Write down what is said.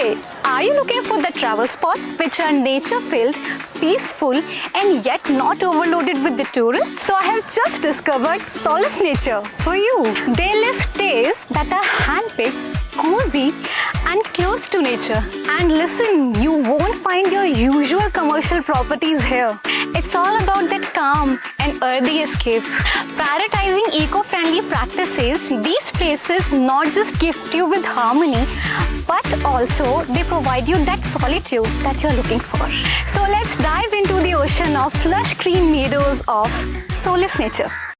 Hey, are you looking for the travel spots which are nature-filled, peaceful and yet not overloaded with the tourists? So I have just discovered Solis Nature for you. They list stays that are handpicked, cozy and close to nature. And listen, you won't find your usual commercial properties here. It's all about that calm and earthy escape. Prioritizing eco-friendly practices, these places not just gift you with harmony, but also they provide you that solitude that you're looking for. So let's dive into the ocean of lush green meadows of Solis Nature.